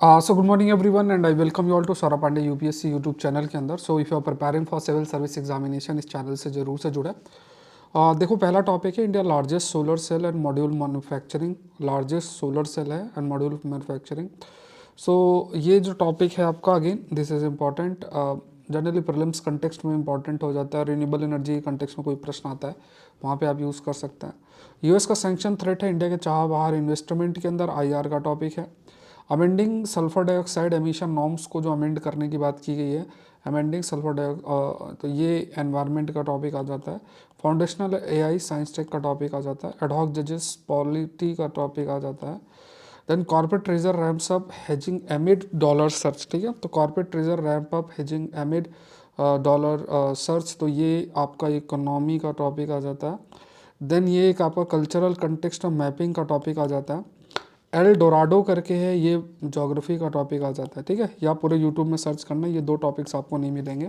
So good morning everyone and I welcome you all to Saurabh Pandey UPSC YouTube channel के अंदर। So if you are preparing for civil service examination इस channel से जरूर से जुड़े। देखो, पहला टॉपिक है India largest solar cell and module manufacturing. Largest solar cell है एंड मॉड्यूल मैन्युफैक्चरिंग। सो ये जो टॉपिक है आपका, again this is important. Generally prelims context में इंपॉर्टेंट हो जाता है। रिन्यूएबल एनर्जी कंटेक्स्ट में कोई प्रश्न आता है, वहाँ पे आप यूज़ कर सकते हैं। यूएस का सैंक्शन थ्रेट है इंडिया के चाह बाहर इन्वेस्टमेंट के अंदर, आईआर का टॉपिक है। Amending sulphur dioxide emission norms को जो अमेंड करने की बात की गई है, अमेंडिंग सल्फर तो ये एनवायरनमेंट का टॉपिक आ जाता है। फाउंडेशनल एआई साइंस टेक का टॉपिक आ जाता है। एडहॉक जजेस पॉलिटी का टॉपिक आ जाता है। Then corporate treasure ramps up hedging amid dollar search, ठीक है। तो corporate treasure ramp up hedging amid dollar search, तो ये आपका इकोनॉमी का टॉपिक आ जाता है। देन ये एक आपका कल्चरल कंटेक्स्ट ऑफ मैपिंग का टॉपिक आ जाता है। एल डोराडो करके है, ये ज्योग्राफी का टॉपिक आ जाता है, ठीक है। या पूरे यूट्यूब में सर्च करना, ये दो टॉपिक्स आपको नहीं मिलेंगे।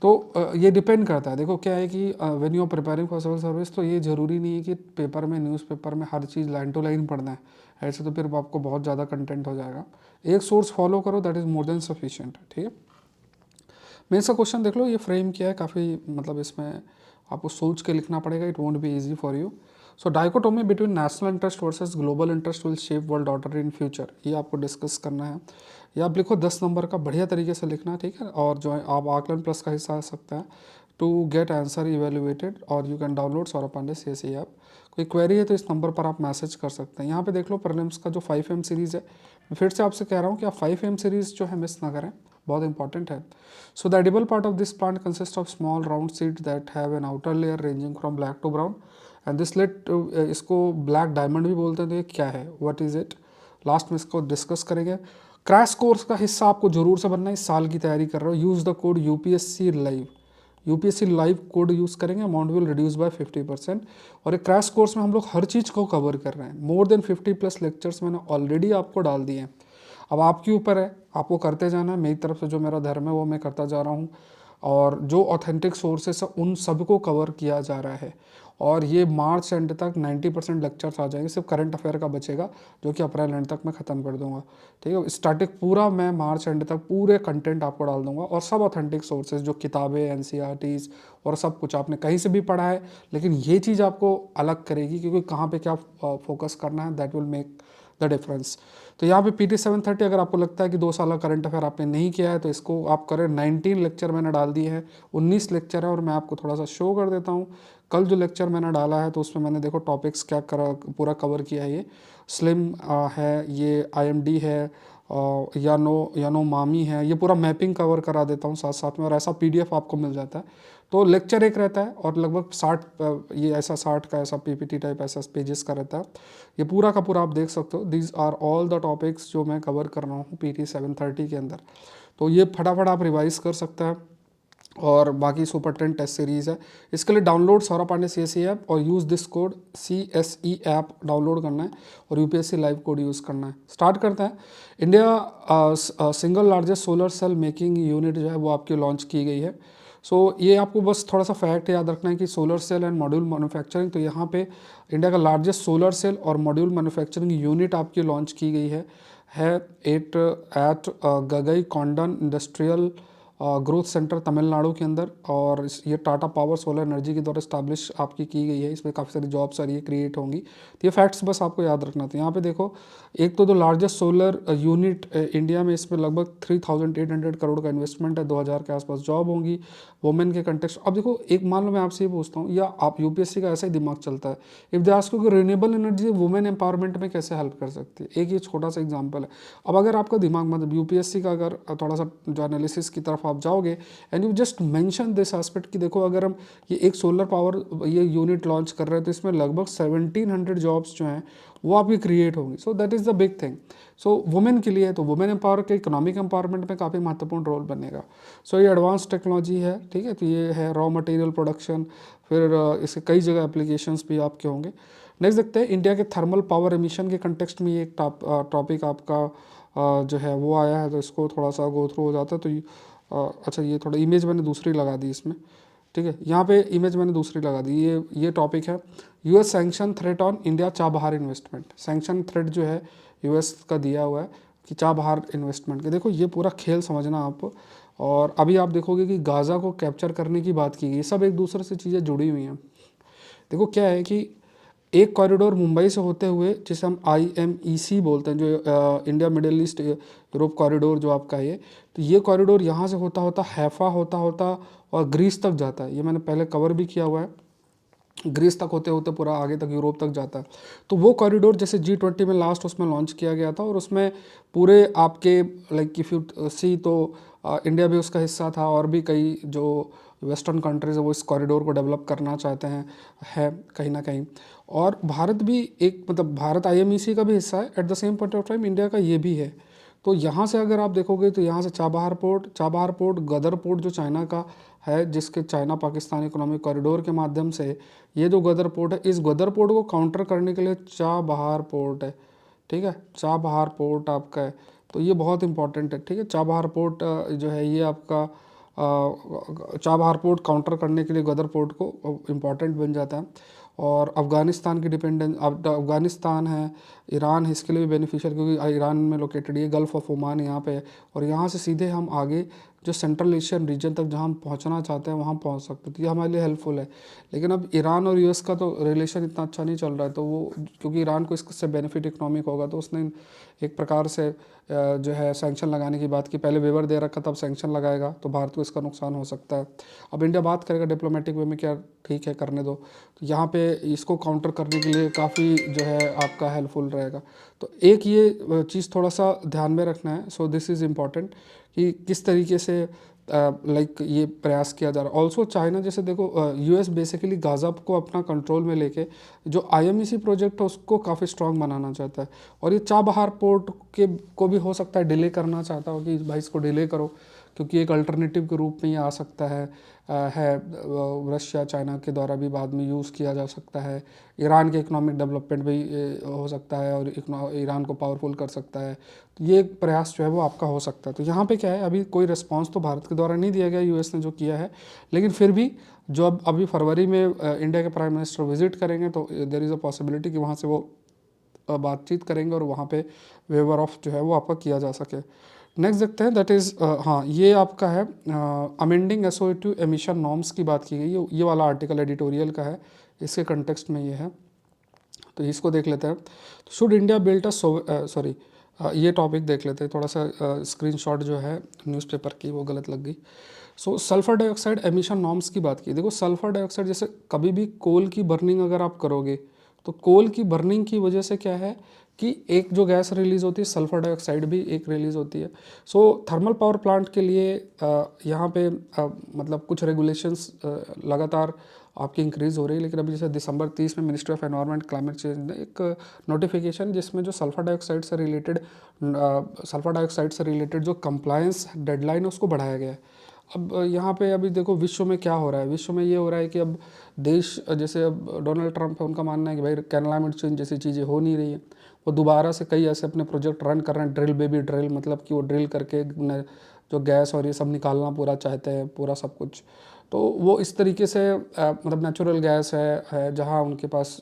तो ये डिपेंड करता है। देखो क्या है कि when you are preparing for civil service, तो ये ज़रूरी नहीं है कि पेपर में, न्यूज़पेपर में हर चीज़ लाइन टू लाइन पढ़ना है। ऐसे तो फिर आपको बहुत ज़्यादा कंटेंट हो जाएगा। एक सोर्स फॉलो करो, that is more than sufficient, ठीक है। मेन सा क्वेश्चन देख लो, ये फ्रेम किया है काफ़ी, मतलब इसमें आपको सोच के लिखना पड़ेगा। It won't be easy for you. So dichotomy between national interest versus global interest will shape world order in future, ये आपको डिस्कस करना है। ये आप लिखो 10 नंबर का, बढ़िया तरीके से लिखना, ठीक है। और जो है आप आकलन प्लस का हिस्सा आ सकता है। टू गेट आंसर इवेल्युएटेड और you can download Saurabh Pandey CSE app. कोई क्वेरी है तो इस नंबर पर आप मैसेज कर सकते हैं। यहाँ पे देख लो प्रीलिम्स का जो 5M सीरीज़ है, मैं फिर से आपसे कह रहा हूँ कि आप 5M सीरीज़ जो है मिस ना करें, बहुत इंपॉर्टेंट है। So the edible part of this plant consist of small round seeds that have an outer layer ranging from black to brown and this late, इसको ब्लैक डायमंड भी बोलते हैं। तो ये क्या है, व्हाट इज़ इट, लास्ट में इसको डिस्कस करेंगे। क्रैश कोर्स का हिस्सा आपको जरूर से बनना है। इस साल की तैयारी कर रहे हो, use the code UPSC live. UPSC live code use करेंगे, अमाउंट विल रिड्यूस बाय 50%। और एक क्रैश कोर्स में हम लोग हर चीज़ को कवर कर रहे हैं। मोर देन 50+ लेक्चर्स मैंने ऑलरेडी आपको डाल दिए हैं। अब आपके ऊपर है, आपको करते जाना है। मेरी तरफ से जो मेरा धर्म है वो मैं करता जा रहा हूँ। और जो ऑथेंटिक सोर्सेस है उन सबको कवर किया जा रहा है। और ये मार्च एंड तक 90% लेक्चर्स आ जाएंगे। सिर्फ करंट अफेयर का बचेगा, जो कि अप्रैल एंड तक मैं ख़त्म कर दूंगा, ठीक है। स्टैटिक पूरा मैं मार्च एंड तक पूरे कंटेंट आपको डाल दूंगा। और सब ऑथेंटिक सोर्सेज, जो किताबें, NCERTs और सब कुछ आपने कहीं से भी पढ़ा है, लेकिन ये चीज़ आपको अलग करेगी, क्योंकि कहाँ पे क्या फोकस करना है, that will make the difference. तो यहाँ पे PT 730, अगर आपको लगता है कि 2 साल का करंट अफेयर आपने नहीं किया है, तो इसको आप करें। 19 लेक्चर मैंने डाल दिए हैं, 19 लेक्चर है। और मैं आपको थोड़ा सा शो कर देता हूँ। कल जो लेक्चर मैंने डाला है, तो उसमें मैंने देखो टॉपिक्स क्या करा, पूरा कवर किया है। ये स्लिम है, ये IMD है, यानो मामी है, ये पूरा मैपिंग कवर करा देता हूँ साथ साथ में। और ऐसा PDF आपको मिल जाता है। तो लेक्चर एक रहता है और लगभग 60, ये ऐसा 60 का ऐसा PPT टाइप ऐसा पेजेस का रहता है। ये पूरा का पूरा आप देख सकते हो। These are all the topics जो मैं कवर कर रहा हूँ PT 730 के अंदर। तो ये फटाफट आप रिवाइज कर सकते हैं। और बाकी सुपर 10 टेस्ट सीरीज़ है। इसके लिए download Saurabh Pandey CSE app और use this code CSE app download करना है और यूपीएससी लाइव कोड यूज़ करना है। स्टार्ट करते हैं। India single largest solar cell making unit जो है वो आपकी लॉन्च की गई है। सो ये आपको बस थोड़ा सा फैक्ट याद रखना है कि solar cell and module manufacturing, तो यहाँ पे इंडिया का लार्जेस्ट सोलर सेल और मॉड्यूल मैन्युफैक्चरिंग यूनिट आपकी लॉन्च की गई है at at Gangaikondan industrial growth centre Tamil Nadu के अंदर। और ये टाटा पावर सोलर एनर्जी के द्वारा इस्टेब्लिश आपकी की गई है। इसमें काफ़ी सारी जॉब्स आ रही है, क्रिएट होंगी। तो ये फैक्ट्स बस आपको याद रखना था। यहाँ पे देखो, एक तो लार्जेस्ट सोलर यूनिट इंडिया में, इसमें लगभग 3800 करोड़ का इन्वेस्टमेंट है। 2000 के आसपास जॉब होंगी वुमेन के कंटेक्स्ट। अब देखो, एक मान लो मैं आपसे ये पूछता हूँ, या आप यूपीएससी का ऐसा ही दिमाग चलता है, इफ दे आस्क यू कि रिन्यूएबल एनर्जी वुमेन एम्पावरमेंट में कैसे हेल्प कर सकती है। एक ये छोटा सा एग्जाम्पल है। अब अगर आपका दिमाग, मतलब यूपीएससी का अगर थोड़ा सा जो एनालिसिस की तरफ आप जाओगे and you just mention this aspect कि देखो, अगर हम ये एक सोलर पावर ये यूनिट लॉन्च कर रहे हैं, तो इसमें लगभग 1700 जॉब्स जो हैं वो आपकी क्रिएट होंगी। So that is the big thing. So women के लिए है, तो वुमेन एम्पावर के इकोनॉमिक एम्पावरमेंट में काफ़ी महत्वपूर्ण रोल बनेगा। सो ये एडवांस टेक्नोलॉजी है, ठीक है। तो ये है रॉ मटेरियल प्रोडक्शन, फिर इसके कई जगह एप्लीकेशंस भी आपके होंगे। नेक्स्ट देखते हैं, इंडिया के थर्मल पावर एमिशन के कंटेक्स्ट में ये एक टॉपिक आपका जो है वो आया है। तो इसको थोड़ा सा गो थ्रू हो जाता है। तो अच्छा, ये थोड़ा इमेज मैंने दूसरी लगा दी इसमें, ठीक है। यहाँ पे इमेज मैंने दूसरी लगा दी। ये टॉपिक है US sanction threat on India Chabahar investment. Sanction threat जो है US का दिया हुआ है, कि चाबहार इन्वेस्टमेंट के। देखो ये पूरा खेल समझना आप, और अभी आप देखोगे कि गाज़ा को कैप्चर करने की बात की गई, सब एक दूसरे से चीज़ें जुड़ी हुई हैं। देखो क्या है कि एक कॉरिडोर मुंबई से होते हुए, जिसे हम IMEC बोलते हैं, जो India middle east Europe corridor जो आपका है, तो ये कॉरिडोर यहाँ से होता होता हैफा होता होता और ग्रीस तक जाता है। ये मैंने पहले कवर भी किया हुआ है, ग्रीस तक होते होते पूरा आगे तक यूरोप तक जाता है। तो वो कॉरिडोर जैसे G20 में लास्ट उसमें लॉन्च किया गया था, और उसमें पूरे आपके लाइक इफ़ यू सी तो इंडिया भी उसका हिस्सा था, और भी कई जो वेस्टर्न कंट्रीज़ है वो इस कॉरिडोर को डेवलप करना चाहते हैं, है कहीं ना कहीं। और भारत भी एक, मतलब भारत IMEC का भी हिस्सा है, at the same point of time India का ये भी है। तो यहाँ से अगर आप देखोगे तो यहाँ से चाबहार पोर्ट, गदर पोर्ट जो चाइना का है, जिसके चाइना पाकिस्तान इकोनॉमिक कॉरिडोर के माध्यम से ये जो गदर पोर्ट है, इस गदर पोर्ट को काउंटर करने के लिए चाबहार पोर्ट है, ठीक है, चाबहार पोर्ट आपका है। तो ये बहुत इंपॉर्टेंट है, ठीक है। चाबहार पोर्ट जो है ये आपका चाबहार पोर्ट काउंटर करने के लिए गदर पोर्ट को इम्पॉर्टेंट बन जाता है। और अफ़गानिस्तान की डिपेंडेंस, अफ़गानिस्तान है, ईरान है, इसके लिए भी बेनिफिशियल, क्योंकि ईरान में लोकेटेड ये गल्फ़ ऑफ ओमान यहाँ पे है, और यहाँ से सीधे हम आगे जो सेंट्रल एशियन रीजन तक जहाँ हम पहुँचना चाहते हैं वहाँ पहुँच सकते हैं। तो ये हमारे लिए हेल्पफुल है। लेकिन अब ईरान और US का तो रिलेशन इतना अच्छा नहीं चल रहा है, तो वो क्योंकि ईरान को इससे बेनिफिट इकोनॉमिक होगा, तो उसने एक प्रकार से जो है सैंक्शन लगाने की बात की। पहले वेवर दे रखा, तब सैंक्शन लगाएगा, तो भारत को इसका नुकसान हो सकता है। अब इंडिया बात करेगा डिप्लोमेटिक वे में, क्या ठीक है करने दो, तो यहाँ पे इसको काउंटर करने के लिए काफ़ी जो है आपका हेल्पफुल रहेगा। तो एक ये चीज़ थोड़ा सा ध्यान में रखना है, सो दिस इज़ इम्पॉर्टेंट कि किस तरीके से लाइक ये प्रयास किया जा रहा है। ऑल्सो चाइना, जैसे देखो US बेसिकली गाज़ा को अपना कंट्रोल में लेके जो IMEC प्रोजेक्ट है उसको काफ़ी स्ट्रांग बनाना चाहता है, और ये चाबहार पोर्ट के को भी हो सकता है डिले करना चाहता हो कि भाई इसको डिले करो, क्योंकि एक अल्टरनेटिव के रूप में ये आ सकता है, रशिया चाइना के द्वारा भी बाद में यूज़ किया जा सकता है। ईरान के इकोनॉमिक डेवलपमेंट भी हो सकता है, और ईरान को पावरफुल कर सकता है। तो ये एक प्रयास जो है वो आपका हो सकता है। तो यहाँ पे क्या है, अभी कोई रिस्पांस तो भारत के द्वारा नहीं दिया गया US ने जो किया है, लेकिन फिर भी जो अब अभी फरवरी में इंडिया के प्राइम मिनिस्टर विजिट करेंगे, तो देयर इज़ अ पॉसिबिलिटी कि वहाँ से वो बातचीत करेंगे, और वहाँ पे वेवर ऑफ जो है वो आपका किया जा सके। नेक्स्ट देखते हैं, दैट इज़ हाँ ये आपका है अमेंडिंग SO2 एमिशन नॉर्म्स की बात की गई। ये वाला आर्टिकल एडिटोरियल का है, इसके कंटेक्स्ट में ये है, तो इसको देख लेते हैं। शुड इंडिया बिल्ट सॉरी ये टॉपिक देख लेते हैं थोड़ा सा। स्क्रीनशॉट जो है न्यूज़पेपर की वो गलत लग गई। सो सल्फर डाइऑक्साइड एमिशन नॉर्म्स की बात की। देखो सल्फर डाइऑक्साइड, जैसे कभी भी कोल की बर्निंग अगर आप करोगे, तो कोल की बर्निंग की वजह से क्या है कि एक जो गैस रिलीज़ होती है, सल्फर डाइऑक्साइड भी एक रिलीज़ होती है। सो थर्मल पावर प्लांट के लिए यहाँ पे मतलब कुछ रेगुलेशंस लगातार आपकी इंक्रीज़ हो रही है। लेकिन अभी जैसे दिसंबर 30 में ministry of environment climate change ने एक नोटिफिकेशन, जिसमें जो सल्फर डाइऑक्साइड से रिलेटेड जो कंप्लायंस डेडलाइन है उसको बढ़ाया गया है। अब यहाँ पे अभी देखो विश्व में क्या हो रहा है, विश्व में ये हो रहा है कि अब देश, जैसे अब डोनाल्ड ट्रंप है, उनका मानना है कि भाई क्लाइमेट चेंज जैसी चीज़ें हो नहीं रही है, वो दोबारा से कई ऐसे अपने प्रोजेक्ट रन कर रहे हैं, ड्रिल बेबी ड्रिल, मतलब कि वो ड्रिल करके जो गैस और ये सब निकालना पूरा चाहते हैं, पूरा सब कुछ। तो वो इस तरीके से मतलब नेचुरल गैस है जहाँ उनके पास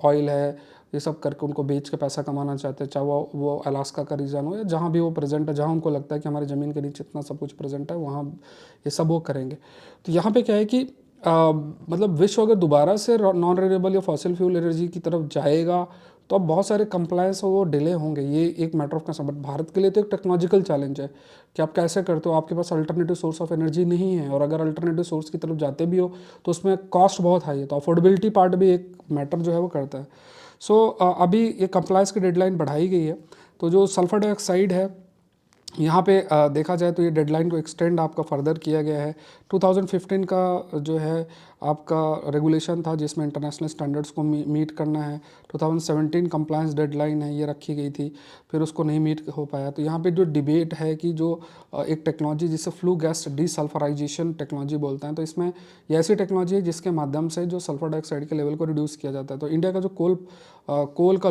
ऑयल है, ये सब करके उनको बेच के पैसा कमाना चाहते हैं, चाहे वो अलास्का का रीजन हो या जहाँ भी वो प्रेजेंट है, जहाँ उनको लगता है कि हमारी ज़मीन के नीचे इतना सब कुछ प्रेजेंट है, वहाँ ये सब वो करेंगे। तो यहाँ पे क्या है कि मतलब विश्व अगर दोबारा से नॉन रिन्यूएबल या फॉसिल फ्यूल एनर्जी की तरफ जाएगा, तो अब बहुत सारे कंप्लायंस वो डिले होंगे। ये एक matter of concern, but Bharat के लिए तो एक टेक्नोलॉजिकल चैलेंज है कि आप कैसे करते हो, आपके पास अल्टरनेटिव सोर्स ऑफ एनर्जी नहीं है, और अगर अल्टरनेटिव सोर्स की तरफ जाते भी हो तो उसमें कॉस्ट बहुत हाई है, तो अफोर्डेबिलिटी पार्ट भी एक मैटर जो है वो करता है। सो अभी ये कंप्लायंस की डेडलाइन बढ़ाई गई है। तो जो सल्फर डाइऑक्साइड है, यहाँ पे देखा जाए तो ये डेडलाइन को एक्सटेंड आपका फर्दर किया गया है। 2015 का जो है आपका रेगुलेशन था, जिसमें इंटरनेशनल स्टैंडर्ड्स को मीट करना है। 2017 कंप्लायंस डेडलाइन है, ये रखी गई थी, फिर उसको नहीं मीट हो पाया। तो यहाँ पे जो डिबेट है कि जो एक टेक्नोलॉजी जिसे फ्लू गैस डीसल्फराइजेशन टेक्नोलॉजी बोलते हैं, तो इसमें ये ऐसी टेक्नोलॉजी है जिसके माध्यम से जो सल्फर डाइऑक्साइड के लेवल को रिड्यूस किया जाता है। तो इंडिया का जो कोल का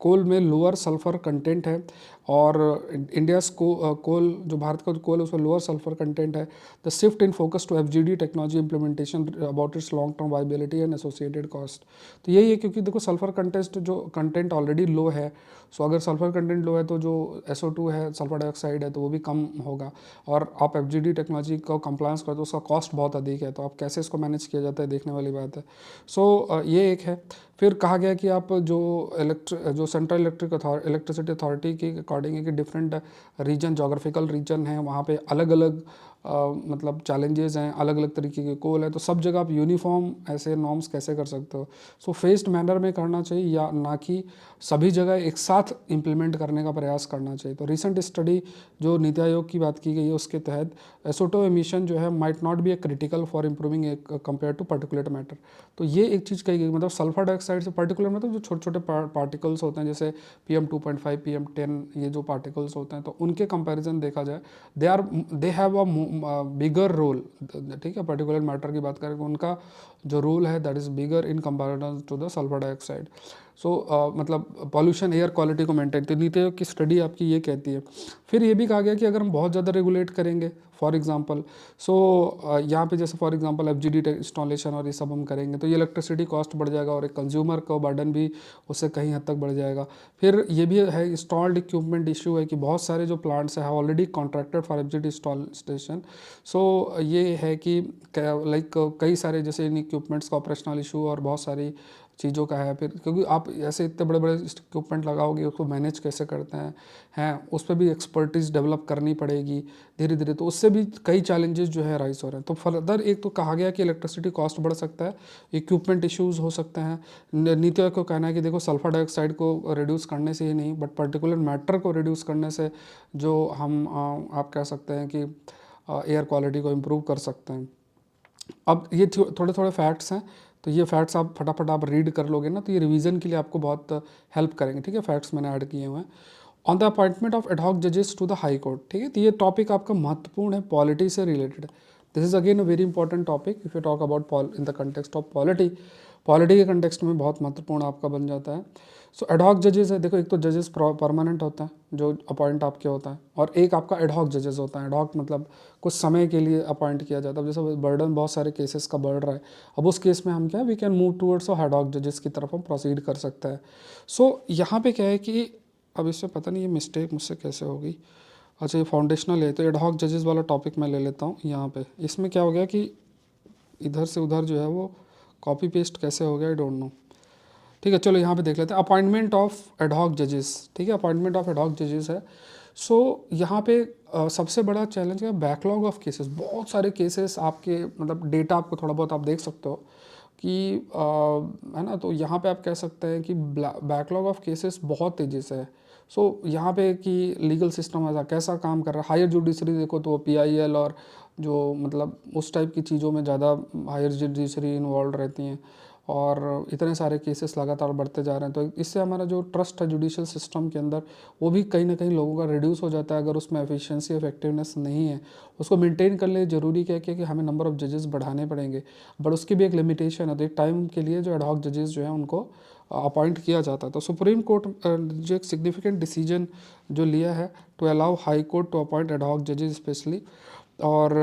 कोल में लोअर सल्फर कंटेंट है, और इंडियाज को कोल, जो भारत का जो कोल है उसमें लोअर सल्फर कंटेंट है। The shift in focus to FGD technology implementation about its long term viability and associated cost. तो यही है, क्योंकि देखो सल्फर कंटेस्ट जो कंटेंट ऑलरेडी लो है, सो अगर सल्फर कंटेंट लो है तो जो SO2 है, सल्फर डाइऑक्साइड है, तो वो भी कम होगा। और आप FGD टेक्नोलॉजी को कंप्लायंस करते हो, उसका कॉस्ट बहुत अधिक है, तो आप कैसे इसको मैनेज किया जाता है देखने वाली बात है। सो ये एक है। फिर कहा गया कि आप जो सेंट्रल इलेक्ट्रिसिटी अथॉरिटी के अकॉर्डिंग है कि डिफरेंट रीजन, जोग्राफिकल रीजन है, वहाँ पे अलग अलग मतलब चैलेंजेस हैं, अलग अलग तरीके के कोल है, तो सब जगह आप यूनिफॉर्म ऐसे नॉर्म्स कैसे कर सकते हो। सो फेस्ड मैनर में करना चाहिए, या ना कि सभी जगह एक साथ इम्प्लीमेंट करने का प्रयास करना चाहिए। तो रिसेंट स्टडी जो नीति आयोग की बात की गई है उसके तहत SO2 एमिशन जो है might not be a critical for improving compare to particulate matter. तो ये एक चीज़ कही गई, मतलब सल्फर डाइऑक्साइड से पर्टिकुलर मतलब जो छोटे छोटे पार्टिकल्स होते हैं, जैसे PM2.5, PM10, ये जो पार्टिकल्स होते हैं, तो उनके कंपैरिजन देखा जाए they have a bigger role, ठीक है। पर्टिकुलर मैटर की बात करें तो उनका जो रोल है that is bigger in comparison to the sulphur dioxide. So मतलब पॉल्यूशन, एयर क्वालिटी को मेंटेन, तो नीति आयोग की स्टडी आपकी ये कहती है। फिर ये भी कहा गया कि अगर हम बहुत ज़्यादा रेगुलेट करेंगे, फॉर एग्जांपल यहाँ पे जैसे फॉर एग्जांपल FGD इंस्टॉलेशन और ये सब हम करेंगे, तो ये इलेक्ट्रिसिटी कॉस्ट बढ़ जाएगा और एक कंज्यूमर का बर्डन भी उससे कहीं हद तक बढ़ जाएगा। फिर ये भी है, इंस्टॉल्ड इक्विपमेंट इशू है कि बहुत सारे जो प्लांट्स हैं already contracted for FGD installation. So ये है कि लाइक कई सारे जैसे इन इक्विपमेंट्स का ऑपरेशनल इशू और बहुत सारी चीज़ों का है। फिर क्योंकि आप ऐसे इतने बड़े बड़े इक्विपमेंट लगाओगे, उसको मैनेज कैसे करते हैं उस पर भी एक्सपर्टीज़ डेवलप करनी पड़ेगी धीरे धीरे, तो उससे भी कई चैलेंजेस जो है राइज हो रहे हैं। तो फर्दर एक तो कहा गया कि इलेक्ट्रिसिटी कॉस्ट बढ़ सकता है, इक्विपमेंट इश्यूज हो सकते हैं। नीति आयोग को कहना है कि देखो सल्फर डाइऑक्साइड को रिड्यूस करने से ही नहीं, बट पर्टिकुलर मैटर को रिड्यूस करने से जो हम आप कह सकते हैं कि एयर क्वालिटी को इम्प्रूव कर सकते हैं। अब ये थोड़े थोड़े फैक्ट्स हैं, तो ये फैक्ट्स आप फटाफट आप रीड कर लोगे ना, तो ये रिवीजन के लिए आपको बहुत हेल्प करेंगे, ठीक है। फैक्ट्स मैंने ऐड किए हुए हैं। On the appointment of ad hoc जजेस टू द हाई कोर्ट, ठीक है। तो ये टॉपिक आपका महत्वपूर्ण है, पॉलिटी से related. This is again a very important topic if you talk about in the context of polity. Polity के कंटेक्स्ट में बहुत महत्वपूर्ण आपका बन जाता है। सो एडहॉक जजेस है, देखो एक तो जजेस परमानेंट होता है जो अपॉइंट आपके होता है, और एक आपका एडहॉक जजेस होता है। एडहॉक मतलब कुछ समय के लिए अपॉइंट किया जाता है। जैसे बर्डन बहुत सारे केसेस का बढ़ रहा है, अब उस केस में हम क्या we can move towards ad hoc जजेस की तरफ हम प्रोसीड कर सकते हैं। सो यहाँ पे क्या है कि अब इससे पता नहीं ये मिस्टेक मुझसे कैसे होगी। अच्छा ये फाउंडेशनल है, तो एडहॉक जजेस वाला टॉपिक मैं ले लेता हूँ यहाँ पे। इसमें क्या हो गया कि इधर से उधर जो है वो कॉपी पेस्ट कैसे हो गया, आई डोंट नो। ठीक है, चलो यहाँ पे देख लेते हैं अपॉइंटमेंट ऑफ एडहॉक जजेस, ठीक है। अपॉइंटमेंट ऑफ एडहॉक जजेस है। सो यहाँ पे सबसे बड़ा चैलेंज है बैकलॉग ऑफ केसेस। बहुत सारे केसेस आपके मतलब डेटा आपको थोड़ा बहुत आप देख सकते हो कि है ना, तो यहाँ पे आप कह सकते हैं कि बैकलॉग ऑफ केसेस बहुत तेज़ी से है। सो यहाँ पे कि लीगल सिस्टम ऐसा कैसा काम कर रहा है। हायर जुडिशरी देखो तो PIL और जो मतलब उस टाइप की चीज़ों में ज़्यादा हायर जुडिशरी इन्वॉल्व रहती हैं, और इतने सारे केसेस लगातार बढ़ते जा रहे हैं, तो इससे हमारा जो ट्रस्ट है जुडिशियल सिस्टम के अंदर वो भी कहीं ना कहीं लोगों का रिड्यूस हो जाता है। अगर उसमें एफिशिएंसी इफेक्टिवनेस नहीं है, उसको मेंटेन कर ले जरूरी क्या है कि हमें नंबर ऑफ जजेस बढ़ाने पड़ेंगे, बट उसकी भी एक लिमिटेशन है। तो एक टाइम के लिए जो एडहॉक जजेस जो है उनको अपॉइंट किया जाता है। तो सुप्रीम कोर्ट जो एक सिग्निफिकेंट डिसीजन जो लिया है to allow high court to appoint ad hoc जजेस स्पेशली, और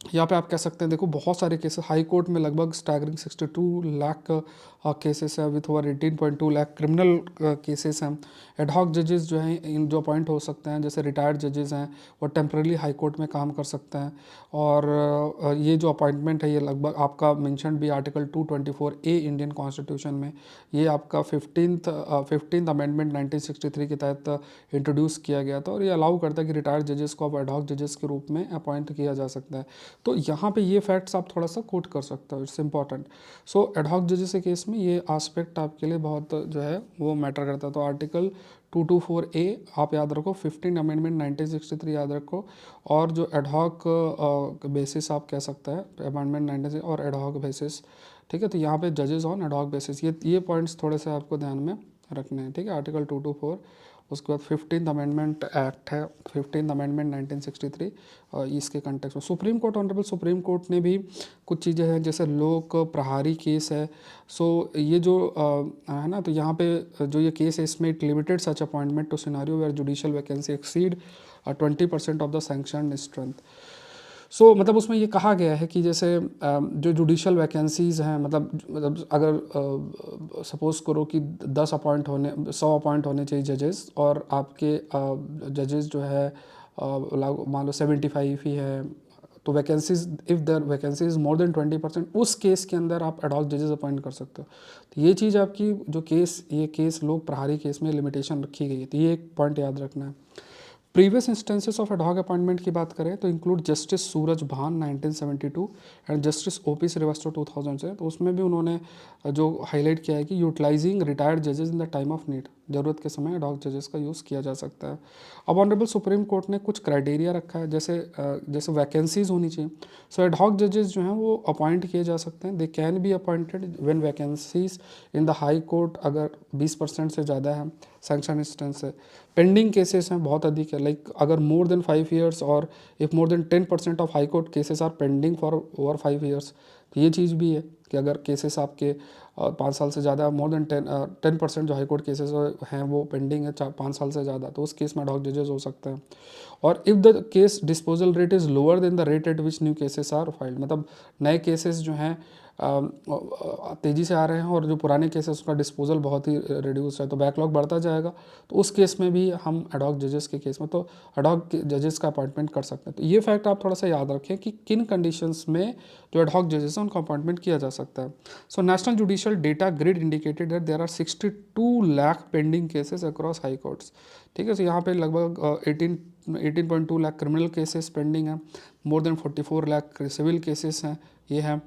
यहाँ पे आप कह सकते हैं देखो बहुत सारे केसेस हाई कोर्ट में लगभग स्टैगरिंग 62 लाख केसेस है with over 18.2 lakh criminal cases हैं। एडहॉक जजेस जो हैं इन जो अपॉइंट हो सकते हैं, जैसे रिटायर्ड जजेस हैं वो टेम्परेली हाई कोर्ट में काम कर सकते हैं। और ये जो अपॉइंटमेंट है ये लगभग आपका मेंशन भी आर्टिकल 224A इंडियन कॉन्स्टिट्यूशन में, ये आपका 15th अमेंडमेंट 1963 के तहत इंट्रोड्यूस किया गया था, और ये अलाउ करता है कि रिटायर्ड जजेस को अब एडहॉक जजेस के रूप में अपॉइंट किया जा सकता है। तो यहाँ पे ये फैक्ट्स आप थोड़ा सा कोट कर सकते हो, इट्स इंपॉर्टेंट। सो एडहॉक जजेस के केस में ये एस्पेक्ट आपके लिए बहुत जो है वो मैटर करता है। तो आर्टिकल 224A आप याद रखो, 15 अमेंडमेंट 1963 याद रखो, और जो एडहॉक बेसिस आप कह सकते हैं अमेंडमेंट 19 और एडहॉक बेसिस, ठीक है। तो यहाँ पे जजेस ऑन एडहॉक बेसिस, ये पॉइंट्स थोड़े से आपको ध्यान में रखने हैं, ठीक है। आर्टिकल 224 उसके बाद 15th अमेंडमेंट एक्ट है, 15th अमेंडमेंट 1963, इसके कंटेक्स्ट में supreme court, honourable supreme court ने भी कुछ चीज़ें हैं जैसे लोक प्रहारी केस है। सो ये जो है ना, तो यहाँ पे जो ये केस है इसमें it limited such appointment to scenario where judicial vacancy exceed 20% of the sanction strength. So मतलब उसमें ये कहा गया है कि जैसे जो जुडिशल वैकेंसीज़ हैं, मतलब अगर सपोज़ करो कि 10 अपॉइंट होने 100 अपॉइंट होने चाहिए जजेस, और आपके जजेस जो है मान लो 75 ही है, तो vacancies if there vacancy is more than 20%, उस केस के अंदर आप एडॉक जजेस अपॉइंट कर सकते हो। तो ये चीज़ आपकी जो केस, ये केस लोक प्रहारी केस में लिमिटेशन रखी गई है, तो ये एक पॉइंट याद रखना है। Previous instances of ad hoc appointment की बात करें तो इंक्लूड जस्टिस सूरज भान 1972 एंड जस्टिस ओपी श्रीवास्तव 2000 से, तो उसमें भी उन्होंने जो हाईलाइट किया है कि यूटिलाइजिंग रिटायर्ड जजेस in the time of need, ज़रूरत के समय एडहॉक जजेस का यूज़ किया जा सकता है। अब ऑनरेबल सुप्रीम कोर्ट ने कुछ क्राइटेरिया रखा है, जैसे वैकेंसीज होनी चाहिए। सो एडहॉक जजेस जो हैं वो अपॉइंट किए जा सकते हैं, they can be appointed when vacancies in the high court अगर 20% से ज़्यादा है सैंक्शन इंस्टेंस है। पेंडिंग केसेस हैं बहुत अधिक है, लाइक अगर मोर देन 5 ईयर्स और if more than 10% of high court cases are pending for over 5 years, तो ये चीज़ भी है कि अगर केसेस आपके 5 साल से ज़्यादा, मोर देन 10% जो हाई कोर्ट केसेस हैं वो पेंडिंग है 5 साल से ज़्यादा, तो उस केस में एडहॉक जजेस हो सकते हैं। और if the case disposal rate is lower than the rate at which new cases are filed, मतलब नए केसेस जो हैं तेज़ी से आ रहे हैं और जो पुराने केसेस उसका डिस्पोजल बहुत ही रिड्यूस है, तो बैकलॉग बढ़ता जाएगा, तो उस केस में भी हम एडहॉक जजेस के केस में तो एडहॉक जजेस का अपॉइंटमेंट कर सकते हैं। तो ये फैक्ट आप थोड़ा सा याद रखें कि किन कंडीशंस में जो एडहॉक जजेस हैं उनका अपॉइंटमेंट किया जा सकता है। So national judicial data grid indicated that there are 62 lakh pending cases across high courts. ठीक है, तो यहाँ पे लगभग 18.2 लाख क्रिमिनल केसेस पेंडिंग हैं, more than 44 lakh civil cases हैं, ये हैं।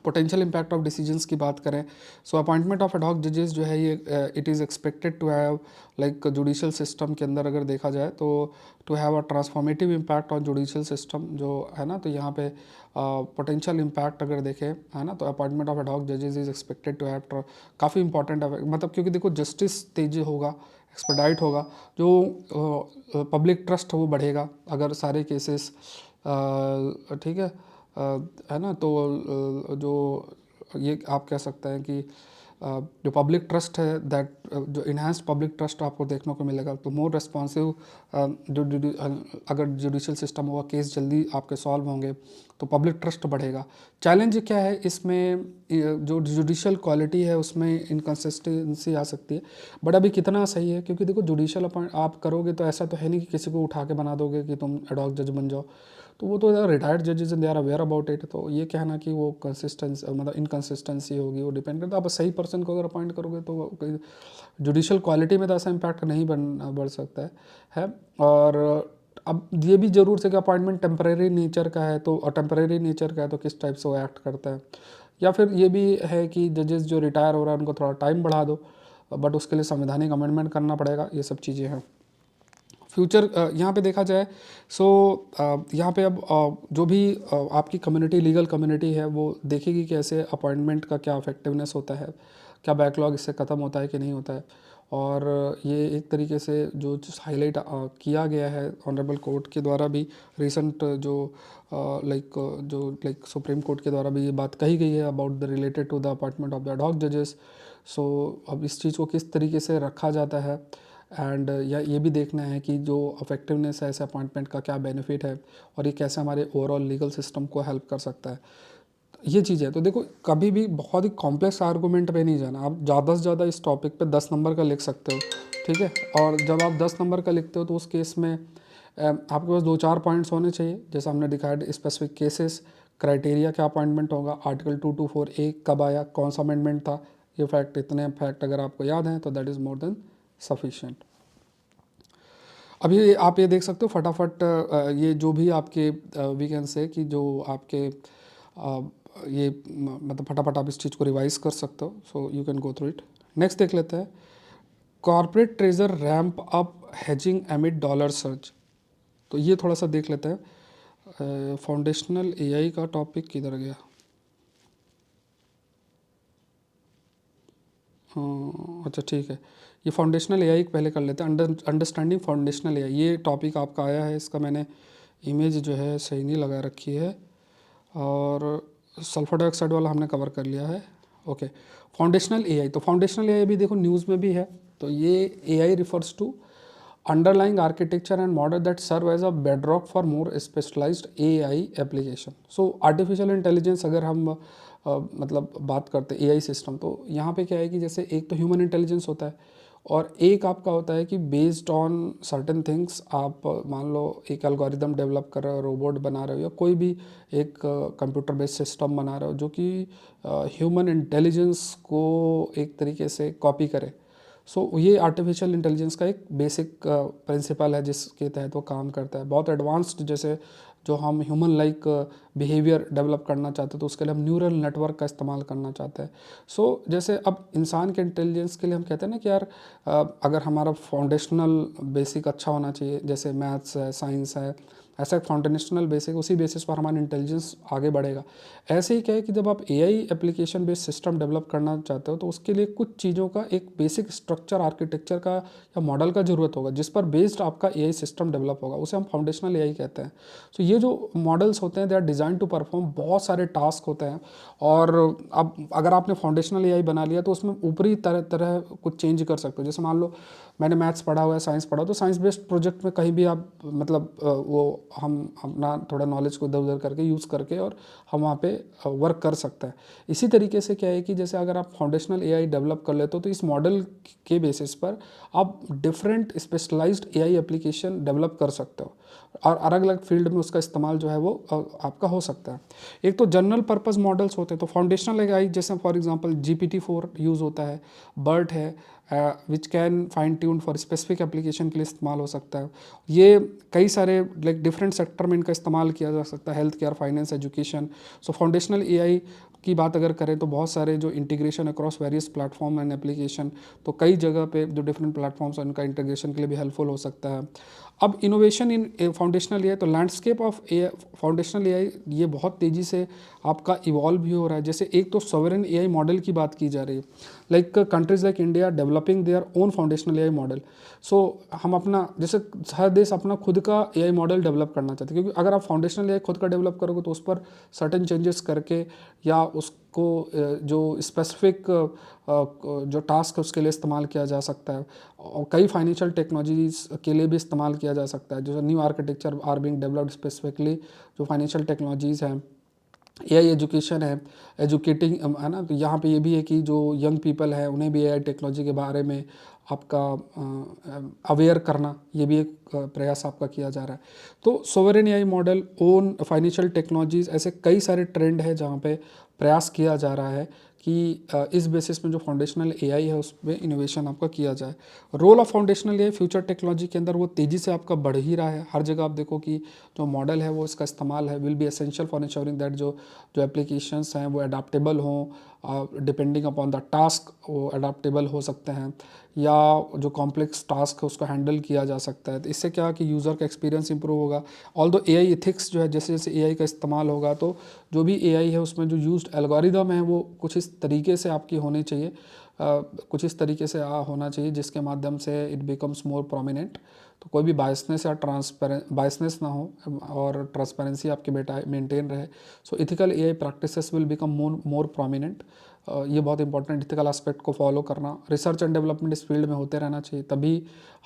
पोटेंशियल इम्पैक्ट ऑफ डिसीजंस की बात करें, सो अपॉइंटमेंट ऑफ एडहॉक जजेस जो है ये it is expected to have, like judicial system के अंदर अगर देखा जाए तो to have a transformative impact on judicial system जो है ना, तो यहाँ पे पोटेंशियल इम्पैक्ट अगर देखें है ना, तो अपॉइंटमेंट ऑफ एडहॉक जजेस इज़ एक्सपेक्टेड टू हैव काफ़ी इंपॉर्टेंट है, मतलब क्योंकि देखो जस्टिस तेजी होगा, एक्सपेडाइट होगा, जो पब्लिक ट्रस्ट वो बढ़ेगा अगर सारे केसेस, ठीक है ना, तो जो ये आप कह सकते हैं कि जो पब्लिक ट्रस्ट है दैट, जो इन्हांस्ड पब्लिक ट्रस्ट आपको देखने को मिलेगा, तो मोर रेस्पॉन्सिव अगर जुडिशियल सिस्टम होगा, केस जल्दी आपके सॉल्व होंगे, तो पब्लिक ट्रस्ट बढ़ेगा। चैलेंज क्या है इसमें, जो जुडिशियल क्वालिटी है उसमें इनकन्सिस्टेंसी आ सकती है, बट अभी कितना सही है, क्योंकि देखो जुडिशियल अपॉइंट आप करोगे तो ऐसा तो है नहीं कि किसी को उठा के बना दोगे कि तुम एडहॉक जज बन जाओ, तो वो तो रिटायर्ड जजेस they are aware about it, तो ये कहना कि वो कंसिस्टेंसी मतलब इनकन्सिस्टेंसी होगी, वो डिपेंड करता है आप सही पर्सन को अगर अपॉइंट करोगे तो जुडिशियल क्वालिटी में तो ऐसा इम्पैक्ट नहीं बढ़ सकता है। और अब ये भी ज़रूर से कि अपॉइंटमेंट टेम्परेरी नेचर का है, तो टेम्परेरी नेचर का है तो किस टाइप से वो एक्ट करता है, या फिर ये भी है कि जजेस जो रिटायर हो रहा है उनको थोड़ा टाइम बढ़ा दो, बट उसके लिए संवैधानिक अमेंडमेंट करना पड़ेगा, ये सब चीज़ें हैं। फ्यूचर यहाँ पे देखा जाए, सो यहाँ पे अब जो भी आपकी कम्युनिटी, लीगल कम्युनिटी है, वो देखेगी कि ऐसे अपॉइंटमेंट का क्या इफेक्टिवनेस होता है, क्या बैकलॉग इससे ख़त्म होता है कि नहीं होता है। और ये एक तरीके से जो हाईलाइट किया गया है ऑनरेबल कोर्ट के द्वारा भी, रिसेंट जो लाइक सुप्रीम कोर्ट के द्वारा भी ये बात कही गई है about the related to the appointment of the ad hoc जजेस। सो अब इस चीज़ को किस तरीके से रखा जाता है, एंड या ये भी देखना है कि जो अफेक्टिवनेस है ऐसे अपॉइंटमेंट का क्या बेनिफिट है, और ये कैसे हमारे ओवरऑल लीगल सिस्टम को हेल्प कर सकता है, ये चीज़ है। तो देखो कभी भी बहुत ही कॉम्प्लेक्स आर्गूमेंट पे नहीं जाना, आप ज़्यादा से ज़्यादा इस टॉपिक पे 10 नंबर का लिख सकते हो, ठीक है। और जब आप 10 नंबर का लिखते हो तो उस केस में आपके पास 2-4 पॉइंट्स होने चाहिए, जैसे हमने दिखाया स्पेसिफिक केसेस, क्राइटेरिया क्या अपॉइंटमेंट होगा, आर्टिकल 224A कब आया, कौन सा अमेंडमेंट था, ये फैक्ट, इतने फैक्ट अगर आपको याद हैं तो that is more than sufficient. अभी आप ये देख सकते हो फटाफट, ये जो भी आपके वी कैन से कि जो आपके ये मतलब फटाफट आप इस चीज़ को रिवाइज कर सकते हो, so you can go through it. Next देख लेते हैं, corporate treasure ramp up hedging amid dollar surge. तो ये थोड़ा सा देख लेते हैं, फाउंडेशनल एआई का टॉपिक किधर गया, हाँ अच्छा ठीक है, ये फाउंडेशनल एआई पहले कर लेते हैं, अंडरस्टैंडिंग फाउंडेशनल एआई, ये टॉपिक आपका आया है, इसका मैंने इमेज जो है सही नहीं लगा रखी है, और सल्फर डाइऑक्साइड वाला हमने कवर कर लिया है। ओके, फाउंडेशनल एआई, तो फाउंडेशनल एआई भी देखो न्यूज़ में भी है। तो ये AI refers to underlying architecture and model that serve as a bedrock for more specialized AI application. So artificial intelligence अगर हम मतलब बात करते हैं AI सिस्टम, तो यहाँ पे क्या है कि जैसे एक तो ह्यूमन इंटेलिजेंस होता है, और एक आपका होता है कि बेस्ड ऑन सर्टेन थिंग्स आप मान लो एक एल्गोरिदम डेवलप कर रहे हो, रोबोट बना रहे हो, या कोई भी एक कंप्यूटर बेस्ड सिस्टम बना रहे हो जो कि ह्यूमन इंटेलिजेंस को एक तरीके से कॉपी करे। सो ये आर्टिफिशियल इंटेलिजेंस का एक बेसिक प्रिंसिपल है जिसके तहत वो काम करता है। बहुत एडवांस्ड, जैसे जो हम ह्यूमन लाइक बिहेवियर डेवलप करना चाहते हैं तो उसके लिए हम न्यूरल नेटवर्क का इस्तेमाल करना चाहते हैं। सो जैसे अब इंसान के इंटेलिजेंस के लिए हम कहते हैं ना कि यार अगर हमारा फाउंडेशनल बेसिक अच्छा होना चाहिए, जैसे मैथ्स है, साइंस है, ऐसा एक फाउंडेशनल बेसिक, उसी बेसिस पर हमारा इंटेलिजेंस आगे बढ़ेगा। ऐसे ही क्या है कि जब आप AI application based system develop करना चाहते हो तो उसके लिए कुछ चीज़ों का एक बेसिक स्ट्रक्चर आर्किटेक्चर का या मॉडल का ज़रूरत होगा जिस पर बेस्ड आपका एआई सिस्टम डेवलप होगा, उसे हम फाउंडेशनल एआई कहते हैं। तो ये जो मॉडल्स होते हैं they are design to perform बहुत सारे टास्क होते हैं, और अब अगर आपने फाउंडेशनल एआई बना लिया तो उसमें ऊपरी तरह तरह कुछ चेंज कर सकते हो। जैसे मान लो मैंने मैथ्स पढ़ा हुआ है, साइंस पढ़ा, तो साइंस बेस्ड प्रोजेक्ट में कहीं भी आप मतलब वो हम अपना थोड़ा नॉलेज को इधर उधर करके यूज़ करके और हम वहाँ पे वर्क कर सकते हैं। इसी तरीके से क्या है कि जैसे अगर आप फाउंडेशनल एआई डेवलप कर लेते हो तो इस मॉडल के बेसिस पर आप different specialized AI application develop कर सकते हो, और अलग अलग फील्ड में उसका इस्तेमाल जो है वो आपका हो सकता है। एक तो जनरल पर्पस मॉडल्स होते हैं, तो फाउंडेशनल एआई जैसे फॉर एग्जांपल GPT-4 यूज़ होता है, बर्ट है which can fine tune for specific application के लिए इस्तेमाल हो सकता है। ये कई सारे लाइक डिफरेंट सेक्टर में इनका इस्तेमाल किया जा सकता है, हेल्थ केयर, फाइनेंस, एजुकेशन। सो फाउंडेशनल एआई की बात अगर करें तो बहुत सारे जो integration across various platform and application, तो कई जगह पे जो डिफरेंट प्लेटफॉर्म्स हैं उनका इंटीग्रेशन के लिए भी हेल्पफुल हो सकता है। अब इनोवेशन इन फाउंडेशनल एआई, तो landscape of A foundational AI ये बहुत तेज़ी से आपका इवॉल्व भी हो रहा है। जैसे एक तो सॉवरेन एआई मॉडल की बात की जा रही है, like countries like India developing their own foundational AI model. So हम अपना, जैसे हर देश अपना खुद का एआई मॉडल डेवलप करना चाहते हैं, क्योंकि अगर आप फाउंडेशनल एआई खुद का डेवलप करोगे तो उस पर सर्टेन चेंजेस करके या उसको जो स्पेसिफिक जो टास्क है उसके लिए इस्तेमाल किया जा सकता है, और कई फाइनेंशियल टेक्नोलॉजीज के लिए भी इस्तेमाल किया जा सकता है। जो new architecture are being developed specifically जो फाइनेंशियल टेक्नोलॉजीज़ हैं। एआई एजुकेशन है, एजुकेटिंग है ना, तो यहाँ पे ये भी है कि जो यंग पीपल है उन्हें भी एआई टेक्नोलॉजी के बारे में आपका अवेयर करना, ये भी एक प्रयास आपका किया जा रहा है। तो sovereign AI model, own financial technologies, ऐसे कई सारे ट्रेंड है जहाँ पे प्रयास किया जा रहा है कि इस बेसिस में जो फाउंडेशनल एआई है उसमें इनोवेशन आपका किया जाए। Role of foundational AI future technology के अंदर वो तेज़ी से आपका बढ़ ही रहा है। हर जगह आप देखो कि जो मॉडल है वो इसका इस्तेमाल है, will be essential for ensuring that जो जो एप्लीकेशंस हैं वो अडाप्टेबल हों, डिपेंडिंग अपॉन द टास्क वो अडाप्टेबल हो सकते हैं, या जो कॉम्प्लेक्स टास्क है उसको हैंडल किया जा सकता है। तो इससे क्या कि यूज़र का एक्सपीरियंस इंप्रूव होगा। ऑल्दो एआई एथिक्स जो है, जैसे जैसे एआई का इस्तेमाल होगा तो जो भी एआई है उसमें जो यूज्ड एल्गोरिदम है वो कुछ इस तरीके से आपकी होनी चाहिए, कुछ इस तरीके से होना चाहिए जिसके माध्यम से इट बिकम्स मोर प्रोमिनेंट। तो कोई भी बायसनेस या बायसनेस ना हो और ट्रांसपेरेंसी आपके बेटा मेंटेन रहे। So ethical AI practices will become more prominent. ये बहुत इंपॉर्टेंट, इथिकल एस्पेक्ट को फॉलो करना, रिसर्च एंड डेवलपमेंट इस फील्ड में होते रहना चाहिए, तभी